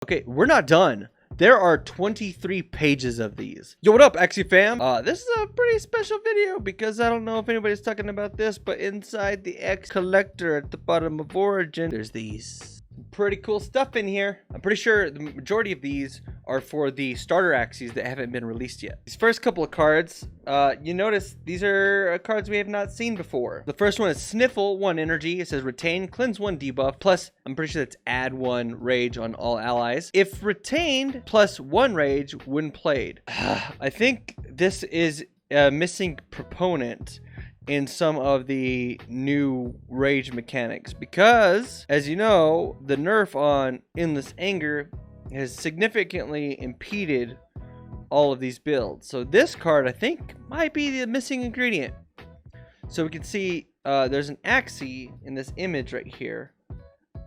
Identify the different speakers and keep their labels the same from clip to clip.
Speaker 1: Okay, we're not done. There are 23 pages of these. Yo, what up, Axie fam? This is a pretty special video because I don't know if anybody's talking about this, but inside the X collector at the bottom of Origin, there's these pretty cool stuff in here. I'm pretty sure the majority of these are for the starter Axies that haven't been released yet. These first couple of cards, you notice these are cards we have not seen before. The first one is Sniffle, 1 energy. It says retain, cleanse 1 debuff, plus I'm pretty sure that's add 1 rage on all allies. If retained, plus 1 rage when played. I think this is a missing proponent in some of the new rage mechanics, because as you know, the nerf on Endless Anger has significantly impeded all of these builds. So this card I think might be the missing ingredient. So we can see there's an Axie in this image right here.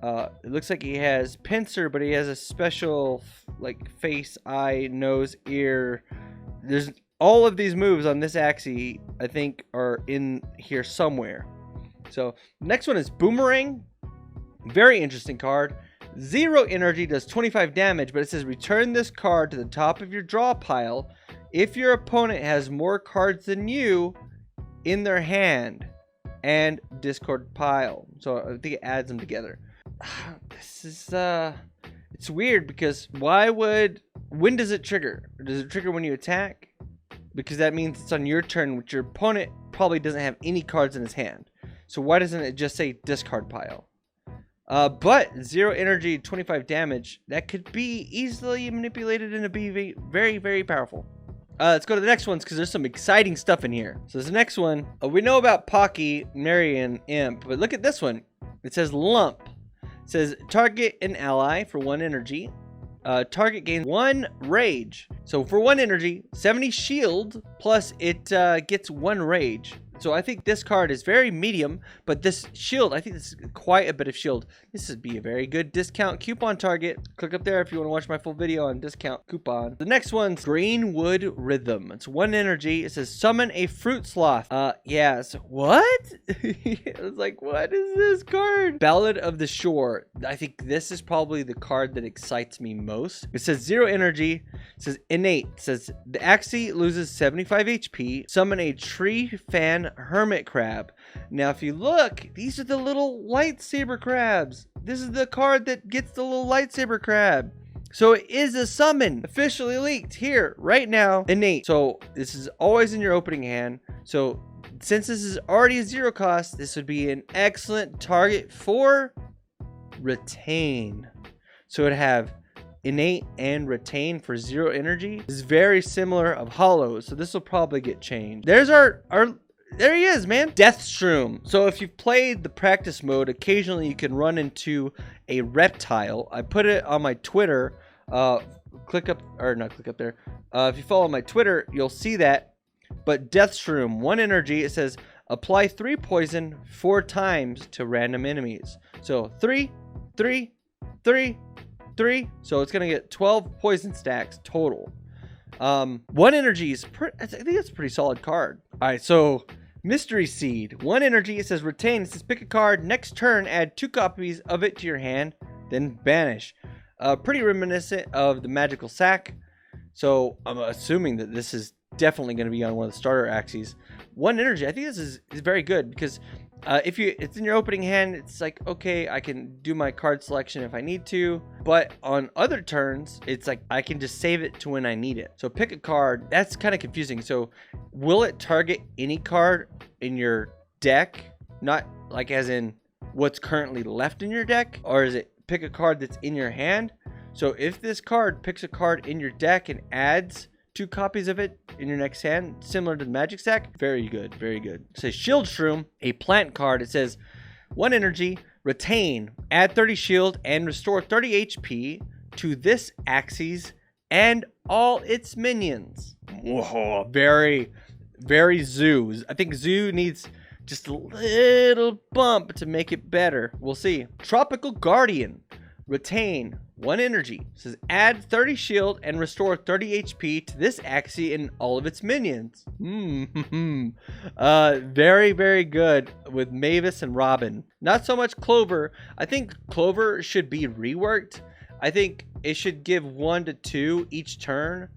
Speaker 1: It looks like he has pincer, but he has a special like face, eye, nose, ear. There's all of these moves on this Axie, I think, are in here somewhere. So next one is Boomerang. Very interesting card. 0 energy, does 25 damage, but it says return this card to the top of your draw pile if your opponent has more cards than you in their hand and discard pile. So I think it adds them together. This is it's weird because when does it trigger? Does it trigger when you attack? Because that means it's on your turn, which your opponent probably doesn't have any cards in his hand. So why doesn't it just say discard pile? But 0 energy, 25 damage, that could be easily manipulated into being very, very powerful. Let's go to the next ones because there's some exciting stuff in here. So this next one, we know about Pocky, Marion, Imp, but look at this one. It says Lump. It says target an ally for 1 energy. Target gains 1 rage. So for 1 energy, 70 shield, plus it gets 1 rage. So I think this card is very medium, but this shield, I think this is quite a bit of shield. This would be a very good discount coupon target. Click up there if you want to watch my full video on discount coupon. The next one's Greenwood Rhythm. It's 1 energy. It says summon a fruit sloth. Yeah, so what? I was like, what is this card? Ballad of the Shore. I think this is probably the card that excites me most. It says 0 energy. It says innate. It says the Axie loses 75 HP. Summon a tree fan hermit crab. Now if you look, these are the little lightsaber crabs. This is the card that gets the little lightsaber crab. So it is a summon, officially leaked here right now. Innate. So this is always in your opening hand. So since this is already a 0 cost, this would be an excellent target for retain. So it'd have innate and retain for 0 energy. This is very similar of hollows, so this will probably get changed. There's our there he is, man. Death Shroom. So if you've played the practice mode, occasionally you can run into a reptile. I put it on my Twitter. Click up, or not click up there. If you follow my Twitter, you'll see that. But Death Shroom, 1 energy. It says apply 3 poison 4 times to random enemies. So 3, 3, 3, 3. So it's gonna get 12 poison stacks total. 1 energy is I think that's a pretty solid card. All right, so Mystery Seed, 1 energy. It says retain. It says pick a card. Next turn, add 2 copies of it to your hand, then banish. Pretty reminiscent of the Magical Sack. So I'm assuming that this is definitely going to be on one of the starter Axies. 1 energy. I think this is very good because if it's in your opening hand, it's like, okay, I can do my card selection if I need to. But on other turns, it's like I can just save it to when I need it. So pick a card. That's kind of confusing. So will it target any card in your deck? Not like as in what's currently left in your deck? Or is it pick a card that's in your hand? So if this card picks a card in your deck and adds 2 copies of it in your next hand, similar to the Magic Sack, very good, very good. It says Shield Shroom, a plant card. It says 1 energy, retain, add 30 shield, and restore 30 HP to this Axie's and all its minions. Whoa, very, very Zoo. I think Zoo needs just a little bump to make it better. We'll see. Tropical Guardian, retain, 1 energy. It says add 30 shield and restore 30 HP to this Axie and all of its minions. Very, very good with Mavis and Robin. Not so much Clover. I think Clover should be reworked. I think it should give 1 to 2 each turn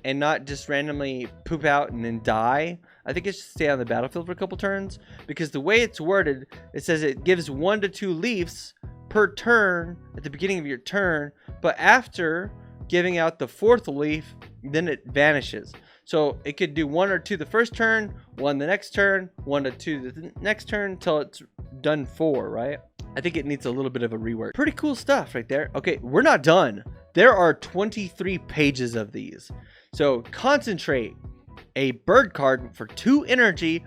Speaker 1: and not just randomly poop out and then die. I think it should stay on the battlefield for a couple turns, because the way it's worded, it says it gives 1 to 2 leaves per turn at the beginning of your turn, but after giving out the 4th leaf, then it vanishes. So it could do 1 or 2 the first turn, 1 the next turn, 1 to 2 the next turn, until it's done 4, right? I think it needs a little bit of a rework. Pretty cool stuff right there. Okay, we're not done. There are 23 pages of these. So concentrate, a bird card for 2 energy.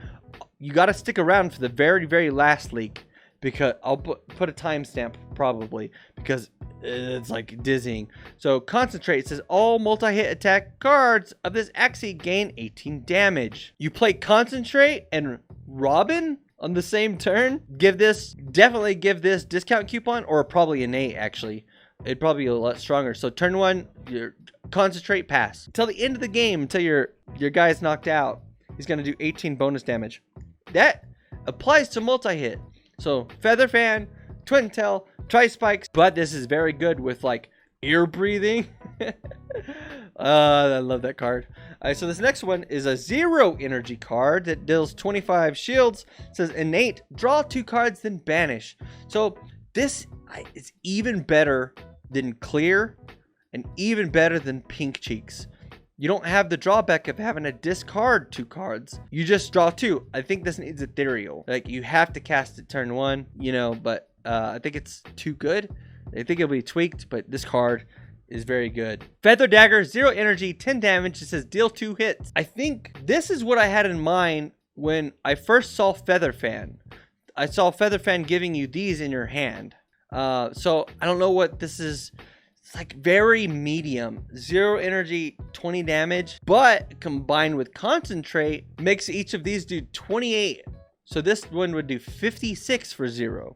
Speaker 1: You got to stick around for the very, very last leak, because I'll put a timestamp probably, because it's like dizzying. So concentrate says all multi-hit attack cards of this Axie gain 18 damage. You play concentrate and Robin on the same turn. Definitely give this discount coupon, or probably innate actually. It'd probably be a lot stronger. So turn 1, your concentrate, pass. Until the end of the game, until your guy's knocked out, he's gonna do 18 bonus damage. That applies to multi-hit. So Feather Fan, Twin Tail, Tri-Spikes, but this is very good with like ear breathing. I love that card. All right, so this next one is a 0 energy card that deals 25 shields. It says innate, draw 2 cards, then banish. So this is even better than clear and even better than Pink Cheeks. You don't have the drawback of having to discard 2 cards. You just draw 2. I think this needs ethereal. Like, you have to cast it turn 1, you know, but I think it's too good. I think it'll be tweaked, but this card is very good. Feather Dagger, 0 energy, 10 damage. It says deal 2 hits. I think this is what I had in mind when I first saw Feather Fan. I saw Feather Fan giving you these in your hand. So I don't know what this is. It's like very medium. 0 energy, 20 damage, but combined with concentrate makes each of these do 28. So this one would do 56 for 0.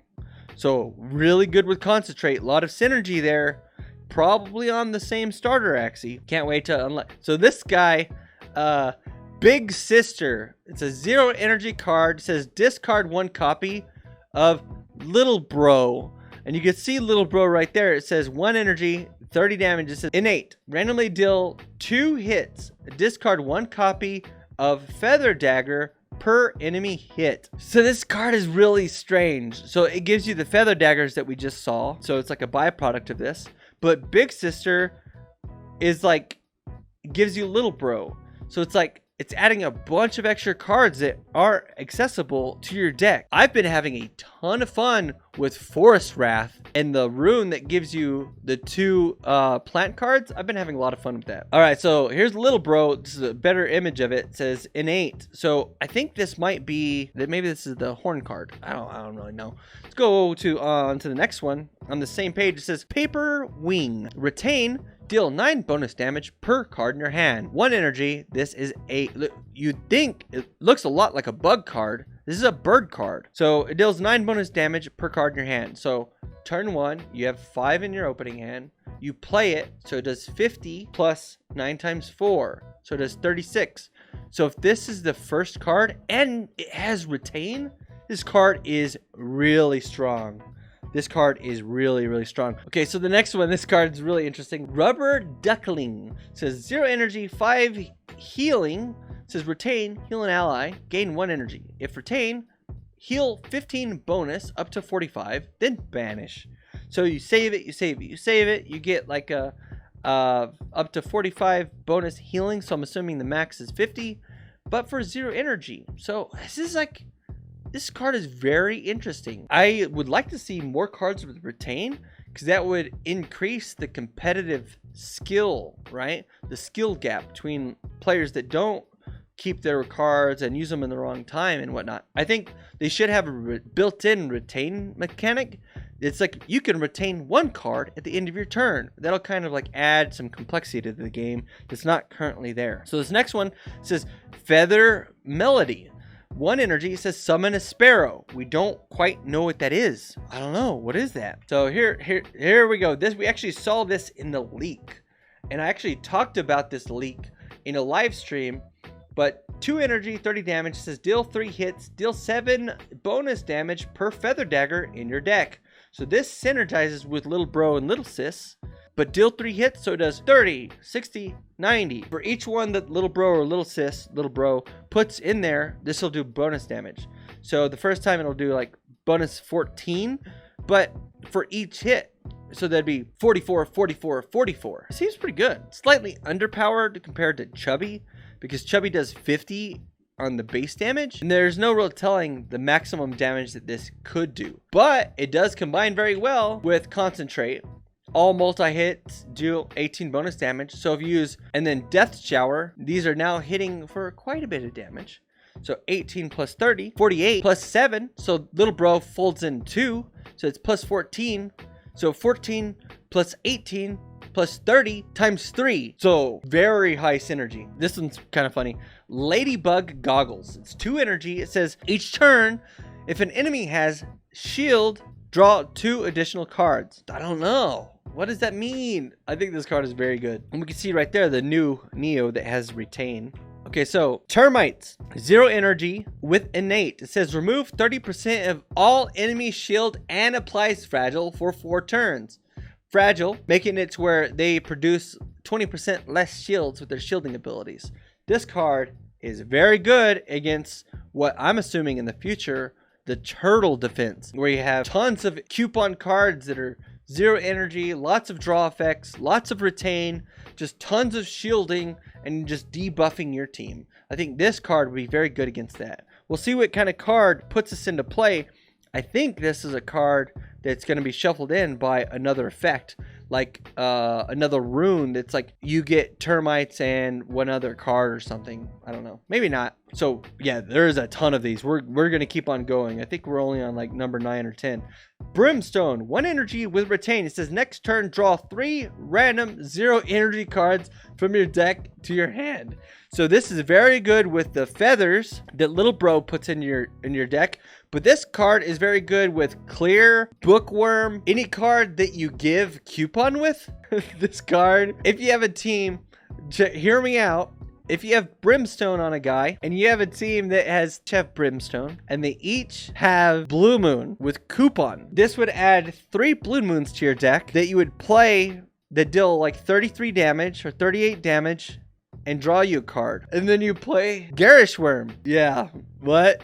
Speaker 1: So really good with concentrate. A lot of synergy there. Probably on the same starter Axie. Can't wait to unlock. So this guy, Big Sister. It's a 0 energy card. It says discard 1 copy of Little Bro. And you can see Little Bro right there. It says 1 energy, 30 damage. It says innate. Randomly deal 2 hits. Discard 1 copy of Feather Dagger per enemy hit. So this card is really strange. So it gives you the Feather Daggers that we just saw. So it's like a byproduct of this. But Big Sister is like, gives you Little Bro. So it's like, it's adding a bunch of extra cards that are accessible to your deck. I've been having a ton of fun with Forest Wrath and the rune that gives you the 2 plant cards. I've been having a lot of fun with that. All right, so here's Little Bro. This is a better image of it. It says innate. So I think this might be that. Maybe this is the horn card. I don't really know. Let's go to the next one. On the same page, it says Paper Wing. Retain. Deal 9 bonus damage per card in your hand. 1 energy. This is you'd think it looks a lot like a bug card. This is a bird card. So it deals 9 bonus damage per card in your hand. So turn 1, you have 5 in your opening hand. You play it, so it does 50 plus 9 times 4. So it does 36. So if this is the first card and it has retain, this card is really strong. This card is really, really strong. Okay, so the next one, this card is really interesting. Rubber Duckling. It says 0 energy, 5 healing. It says retain, heal an ally, gain 1 energy. If retain, heal 15 bonus up to 45, then banish. So you save it, you save it, you save it. You get like a up to 45 bonus healing. So I'm assuming the max is 50, but for 0 energy. So this is like, this card is very interesting. I would like to see more cards with retain, because that would increase the competitive skill, right? The skill gap between players that don't keep their cards and use them in the wrong time and whatnot. I think they should have a built-in retain mechanic. It's like you can retain 1 card at the end of your turn. That'll kind of like add some complexity to the game that's not currently there. So this next one says Feather Melody. 1 energy. It says summon a sparrow. We don't quite know what that is. I don't know. What is that? So here we go. We actually saw this in the leak. And I actually talked about this leak in a live stream. But 2 energy, 30 damage. It says deal 3 hits. Deal 7 bonus damage per Feather Dagger in your deck. So this synergizes with Little Bro and Little Sis. but deal 3 hits, so it does 30, 60, 90. For each one that little bro or little bro puts in there, this will do bonus damage. So the first time it'll do like bonus 14, but for each hit, so that'd be 44, 44, 44. It seems pretty good. Slightly underpowered compared to Chubby, because Chubby does 50 on the base damage, and there's no real telling the maximum damage that this could do. But it does combine very well with Concentrate. All multi-hits do 18 bonus damage. So if you use, and then Death Shower, these are now hitting for quite a bit of damage. So 18 plus 30, 48 plus 7. So little bro folds in 2. So it's plus 14. So 14 plus 18 plus 30 times 3. So very high synergy. This one's kind of funny. Ladybug Goggles. It's 2 energy. It says each turn, if an enemy has shield, draw 2 additional cards. I don't know. What does that mean? I think this card is very good. And we can see right there the new Neo that has Retain. Okay, so Termites, 0 energy with Innate. It says remove 30% of all enemy shield and applies Fragile for 4 turns. Fragile, making it to where they produce 20% less shields with their shielding abilities. This card is very good against what I'm assuming in the future, the Turtle defense, where you have tons of coupon cards that are 0 energy, lots of draw effects, lots of retain, just tons of shielding, and just debuffing your team. I think this card would be very good against that. We'll see what kind of card puts us into play. I think this is a card that's going to be shuffled in by another effect, like another rune that's like you get termites and one other card or something. I don't know. Maybe not. So yeah, there's a ton of these. We're going to keep on going. I think we're only on like number 9 or 10. Brimstone, 1 energy with Retain. It says next turn, draw 3 random 0 energy cards from your deck to your hand. So this is very good with the feathers that little bro puts in your deck. But this card is very good with Clear, Bookworm, any card that you give coupon with. This card, if you have a team, hear me out. If you have Brimstone on a guy and you have a team that has Chef Brimstone and they each have Blue Moon with coupon, this would add 3 Blue Moons to your deck that you would play that deal like 33 damage or 38 damage and draw you a card. And then you play Garish Worm. Yeah. What?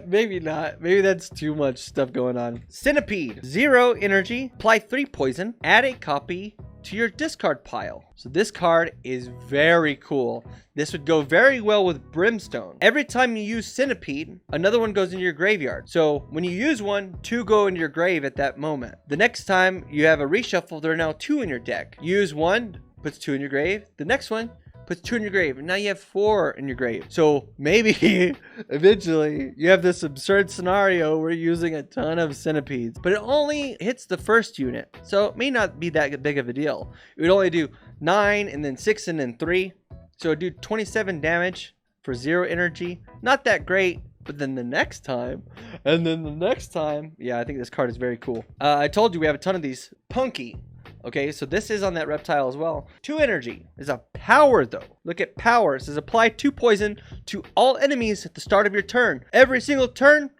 Speaker 1: Maybe not. Maybe that's too much stuff going on. Centipede, 0 energy, apply 3 poison, add a copy to your discard pile. So this card is very cool. This would go very well with Brimstone. Every time you use Centipede, another one goes into your graveyard. So when you use one, 2 go into your grave at that moment. The next time you have a reshuffle, there are now 2 in your deck. Use 1, puts 2 in your grave. The next one puts 2 in your grave, and now you have 4 in your grave. So maybe eventually you have this absurd scenario where you're using a ton of centipedes, but it only hits the first unit, so it may not be that big of a deal. It would only do 9 and then 6 and then 3, so it would do 27 damage for 0 energy. Not that great. But then the next time, and then the next time, yeah, I think this card is very cool. I told you we have a ton of these. Punky. Okay, so this is on that reptile as well. 2 energy is a power though. Look at power. It says apply 2 poison to all enemies at the start of your turn. Every single turn,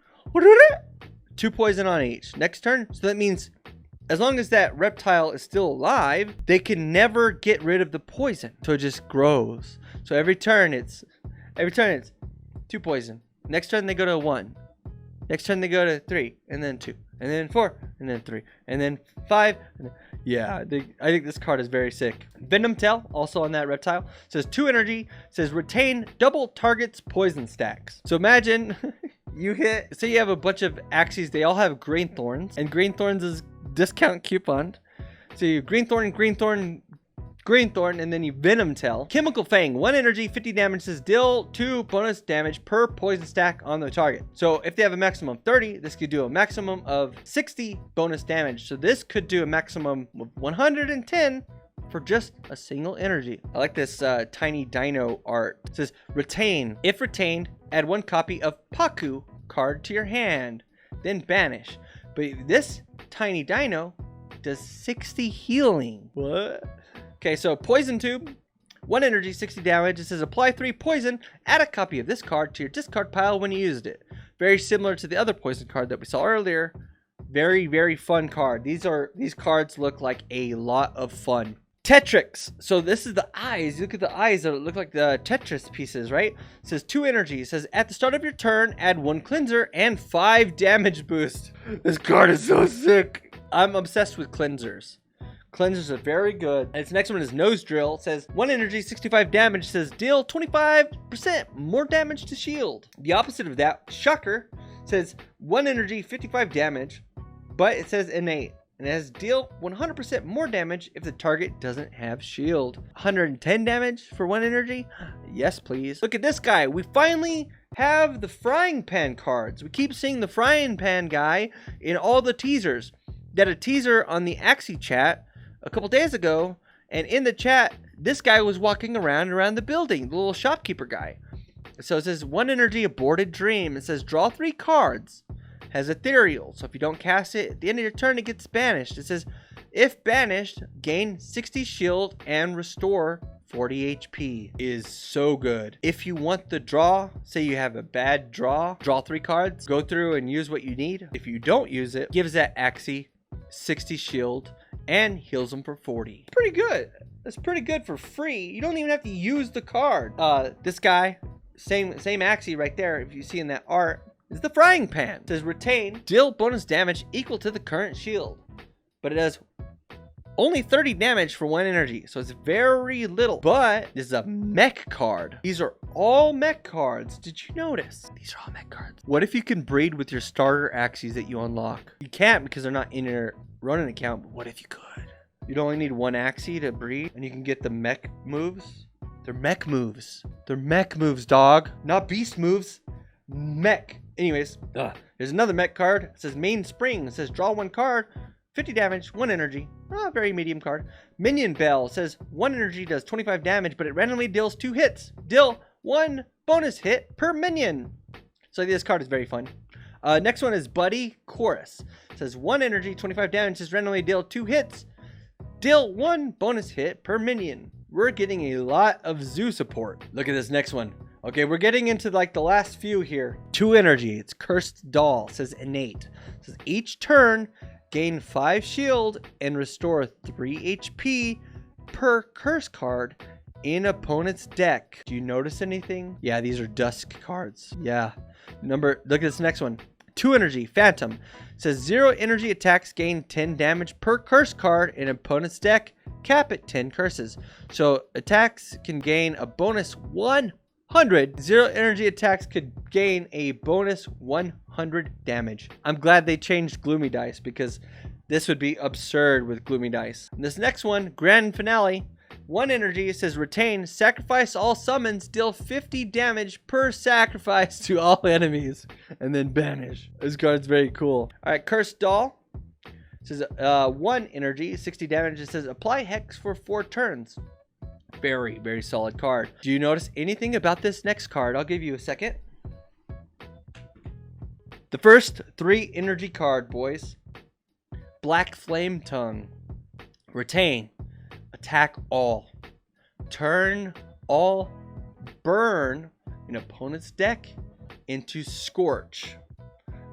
Speaker 1: 2 poison on each. Next turn, so that means as long as that reptile is still alive, they can never get rid of the poison. So it just grows. So every turn it's 2 poison. Next turn they go to 1. Next turn they go to 3, and then 2, and then 4, and then 3, and then 5. And then, yeah, I think this card is very sick. Venom Tail, also on that reptile, says 2 energy, says retain double targets poison stacks. So imagine you hit, say you have a bunch of Axies, they all have Green Thorns, and Green Thorns is discount coupon. So you Green Thorn, Green Thorn, Green Thorn, and then you Venom Tail. Chemical Fang, 1 energy, 50 damage, says deal 2 bonus damage per poison stack on the target. So if they have a maximum of 30, this could do a maximum of 60 bonus damage. So this could do a maximum of 110 for just a single energy. I like this tiny dino art. It says retain. If retained, add 1 copy of Paku card to your hand, then banish. But this tiny dino does 60 healing. What? Okay, so Poison Tube, 1 energy, 60 damage. It says apply 3 poison, add a copy of this card to your discard pile when you used it. Very similar to the other poison card that we saw earlier. Very, very fun card. These cards look like a lot of fun. Tetrix. So this is the eyes. Look at the eyes that look like the Tetris pieces, right? It says 2 energy. It says at the start of your turn, add 1 cleanser and 5 damage boost. This card is so sick. I'm obsessed with cleansers. Cleansers are very good. And its next one is Nose Drill. It says 1 energy, 65 damage. It says deal 25% more damage to shield. The opposite of that, Shocker, says 1 energy, 55 damage, but it says innate. And it has deal 100% more damage if the target doesn't have shield. 110 damage for 1 energy? Yes, please. Look at this guy. We finally have the frying pan cards. We keep seeing the frying pan guy in all the teasers. That a teaser on the Axie chat a couple days ago, and in the chat, this guy was walking around the building, the little shopkeeper guy. So it says 1 energy, aborted dream. It says draw 3 cards. Has ethereal, so if you don't cast it at the end of your turn, it gets banished. It says if banished, gain 60 shield and restore 40 HP. Is so good. If you want the draw, say you have a bad draw 3 cards, go through and use what you need. If you don't use it, gives that Axie 60 shield and heals them for 40. Pretty good. That's pretty good for free. You don't even have to use the card. This guy, same Axie right there, if you see in that art, is the frying pan. It says retain, deal bonus damage equal to the current shield, but it does only 30 damage for 1 energy, so it's very little. But this is a mech card. These are all mech cards. Did you notice? These are all mech cards. What if you can breed with your starter Axies that you unlock? You can't because they're not in your running account, but what if you could? You'd only need 1 Axie to breed, and you can get the mech moves. They're mech moves. They're mech moves, dog. Not beast moves. Mech. Anyways, there's another mech card. It says main spring. It says draw 1 card, 50 damage, 1 energy. Very medium card. Minion Bell. It says 1 energy does 25 damage, but it randomly deals 2 hits. Deal 1 bonus hit per minion. So this card is very fun. Next one is Buddy Chorus. It says 1 energy, 25 damage, says randomly deal 2 hits. Deal 1 bonus hit per minion. We're getting a lot of zoo support. Look at this next one. Okay, we're getting into like the last few here. 2 energy. It's Cursed Doll. It says innate. It says each turn, gain 5 shield and restore 3 HP per curse card in opponent's deck. Do you notice anything? Yeah, these are dusk cards. Yeah. Look at this next one. 2 energy, Phantom. It says 0 energy attacks gain 10 damage per curse card in opponent's deck. Cap at 10 curses. So attacks can gain a bonus 100. 0 energy attacks could gain a bonus 100 damage. I'm glad they changed Gloomy Dice because this would be absurd with Gloomy Dice. And this next one, Grand Finale. 1 energy, it says retain, sacrifice all summons, deal 50 damage per sacrifice to all enemies, and then banish. This card's very cool. Alright, Cursed Doll. It says 1 energy, 60 damage. It says apply Hex for 4 turns. Very, very solid card. Do you notice anything about this next card? I'll give you a second. The first 3 energy card, boys. Black Flame Tongue. Retain. Attack all. Turn all burn an opponent's deck into Scorch.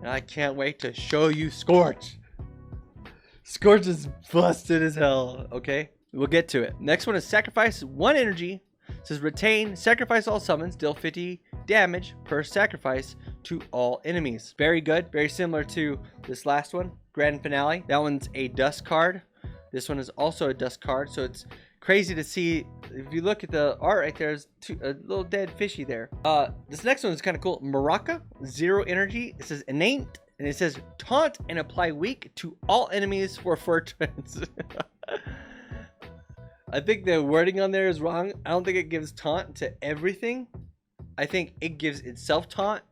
Speaker 1: And I can't wait to show you Scorch. Scorch is busted as hell, okay? We'll get to it. Next one is sacrifice 1 energy. It says retain, sacrifice all summons, deal 50 damage per sacrifice to all enemies. Very good. Very similar to this last one, Grand Finale. That one's a dust card. This one is also a dust card, so it's crazy to see. If you look at the art right there, there's a little dead fishy there. This next one is kind of cool. Maraca, 0 energy. It says innate, and it says taunt and apply weak to all enemies for 4 turns. I think the wording on there is wrong. I don't think it gives taunt to everything. I think it gives itself taunt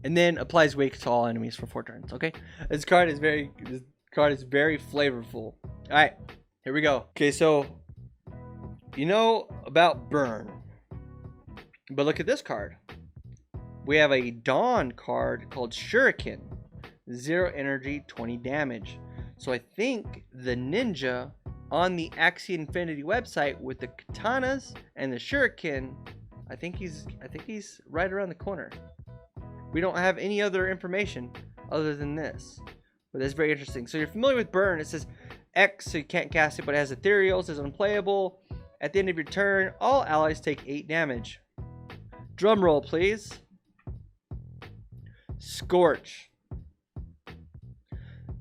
Speaker 1: and then applies wake to all enemies for 4 turns. Okay, this card is very flavorful. All right, here we go. Okay, so you know about burn, but look at this card. We have a Dawn card called Shuriken. 0 energy, 20 damage. So I think the ninja on the Axie Infinity website with the katanas and the shuriken, I think he's right around the corner. We don't have any other information other than this. But that's very interesting. So you're familiar with burn. It says X, so you can't cast it, but it has ethereal. It says unplayable. At the end of your turn, all allies take 8 damage. Drum roll, please. Scorch.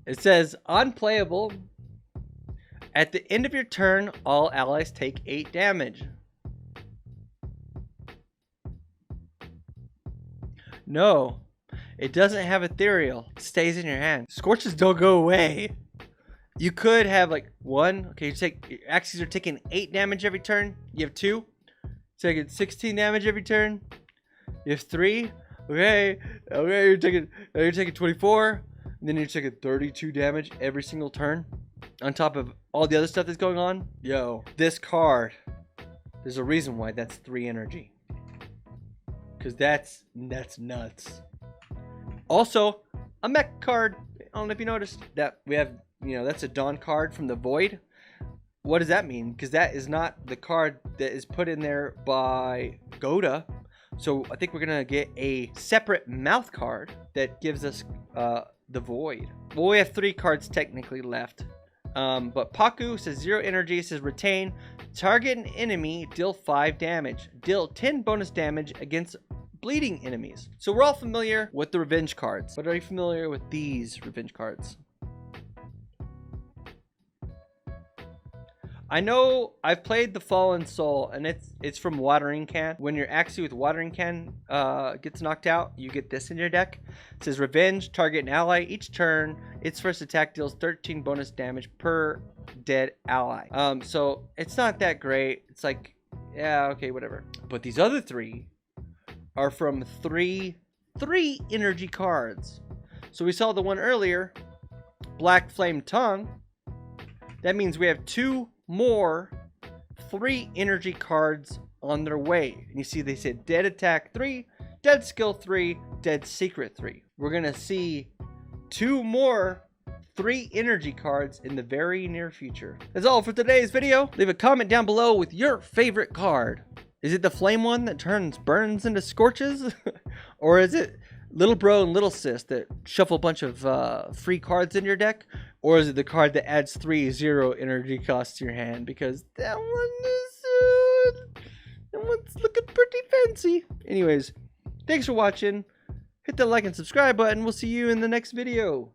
Speaker 1: It says unplayable. At the end of your turn, all allies take 8 damage. No, it doesn't have ethereal. It stays in your hand. Scorches don't go away. You could have like 1. Okay, your Axies are taking 8 damage every turn. You have 2. Taking 16 damage every turn. You have 3. Okay, you're taking 24. And then you're taking 32 damage every single turn. On top of all the other stuff that's going on. Yo, this card, there's a reason why that's 3 energy. Because that's nuts. Also, a mech card. I don't know if you noticed that we have, that's a Dawn card from the Void. What does that mean? Because that is not the card that is put in there by Goda. So I think we're going to get a separate mouth card that gives us the Void. Well, we have 3 cards technically left. But Paku says 0 energy, says retain. Target an enemy, deal 5 damage. Deal 10 bonus damage against bleeding enemies. So we're all familiar with the revenge cards. But are you familiar with these revenge cards? I know I've played the Fallen Soul, and it's from Watering Can. When your Axie with Watering Can gets knocked out, you get this in your deck. It says revenge, target an ally. Each turn, its first attack deals 13 bonus damage per dead ally. So it's not that great. It's like, yeah, okay, whatever. But these other 3 are from 3 energy cards. So we saw the one earlier, Black Flame Tongue. That means we have 2 more 3 energy cards on their way. And you see they said dead attack 3, dead skill 3, dead secret 3. We're gonna see 2 more 3 energy cards in the very near future. That's all for today's video. Leave a comment down below with your favorite card. Is it the flame one that burns into scorches? Or is it Little Bro and Little Sis that shuffle a bunch of free cards in your deck? Or is it the card that adds 3 0 energy costs to your hand? Because that one's looking pretty fancy. Anyways, thanks for watching. Hit the like and subscribe button. We'll see you in the next video.